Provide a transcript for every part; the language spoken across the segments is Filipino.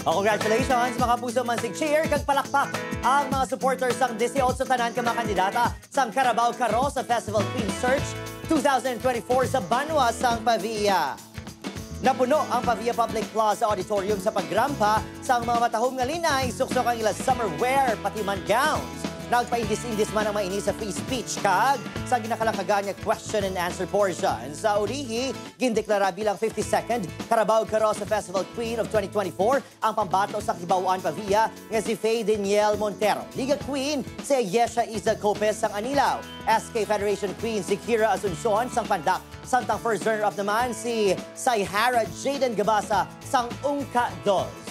Congratulations mga puso man sig cheer kag palakpak ang mga supporters sang 18 tanan ka mga kandidata sang Carabao Carosa Festival Queen Search 2024 sa Banwa sang Pavia. Napuno ang Pavia Public Plaza Auditorium sa pagrampa sang mga matahong nga linay, suksok ang ilang summer wear pati man gowns. Nagpaindis-indis man ang mainis sa free speech kag sa ginakalakagan nga question and answer portion. Sa ulihi, gindeklara bilang 52nd Carabao Carosa Festival Queen of 2024 ang pambato sa Kibawan Pavia nga si Faye Danielle Montero. Liga Queen si Yesha Iza Copes sang Anilaw. SK Federation Queen si Kira Asuncion sang Pandak. Samtang first runner-up naman si Sayhara Jaden Gabasa sang Ungka Dos.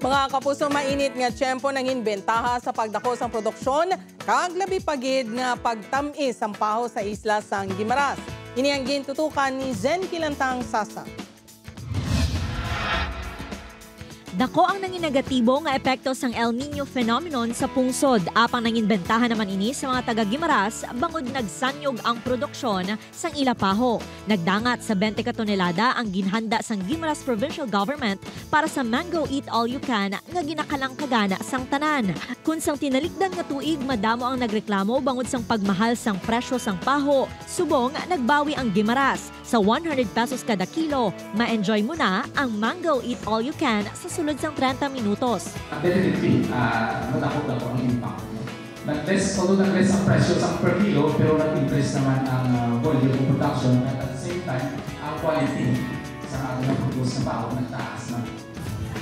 Mga kapuso, mainit nga tiyempo nang inbentaha sa pagdako sang produksyon kag labi pagid nga pagtamis ang paho sa isla sang Guimaras. Ini ang gintutukan ni Zen Kilantang Sasa. Dako ang nanginegatibo nga epekto sang El Nino phenomenon sa pungsod. Apang nanginbentahan naman ini sa mga taga-Guimaras bangod nagsanyog ang produksyon sang ilapaho. Nagdangat sa 20 ka tonelada ang ginhanda sang Guimaras Provincial Government para sa Mango Eat All You Can nga ginakalangkagana sang tanan. Kung sang tinalikdan nga tuig, madamo ang nagreklamo bangod sang pagmahal sang presyo sang paho. Subong nagbawi ang Guimaras. Sa 100 pesos kada kilo, ma-enjoy mo na ang Mango Eat All You Can sa sulod sang 30 minutos. Definitely, matakot ako ang impact. Although nag-less ang presyo sa per kilo, pero nag-increase naman ang volume of production at at the same time, ang quality sa ating produce na baho nagtaas na.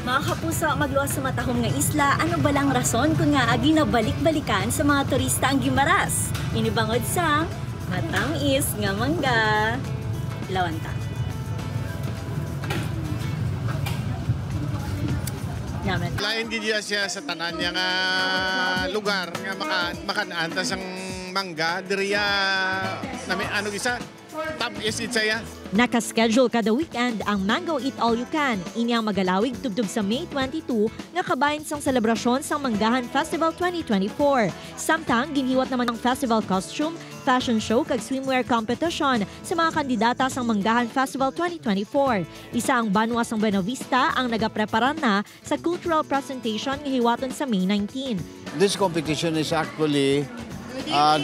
Mga kapuso, magluwas sa matahong nga isla, ano balang rason kung nga agi na balik-balikan sa mga turista ang Guimaras? Inibangod sa matamis nga mangga. Lawanta. Lain gid siya sa tanan niya nga lugar nga makanaan ta sang mangga diriya nami ano isa tab is it saya. Naka-schedule kada weekend ang Mango Eat All You Can. Ini ang magalawig tubtub sa May 22 nga kabahin sang selebrasyon sang Manggahan Festival 2024. Samtang ginhiwat naman ang festival costume, fashion show kag swimwear competition sa mga kandidata sang Manggahan Festival 2024. Isa ang Banwa sang Buena Vista ang nagaprepara na sa cultural presentation nga hiwaton sa May 19. This competition is actually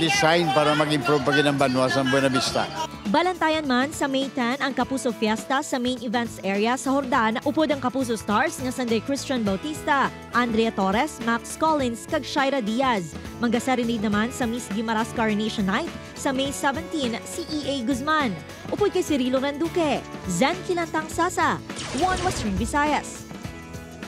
designed para mag-improve pagin ang Banwa sang Buena Vista. Balantayan man sa May 10 ang Kapuso Fiesta sa main events area sa Hordan. Upod ang Kapuso Stars nga Sunday Christian Bautista, Andrea Torres, Max Collins kag Shaira Diaz. Mangga-serenade naman sa Miss Guimaras Coronation Night sa May 17 si E.A. Guzman. Upod kay Cirilo Randuque, Zen Kilantang Sasa, One Western Visayas.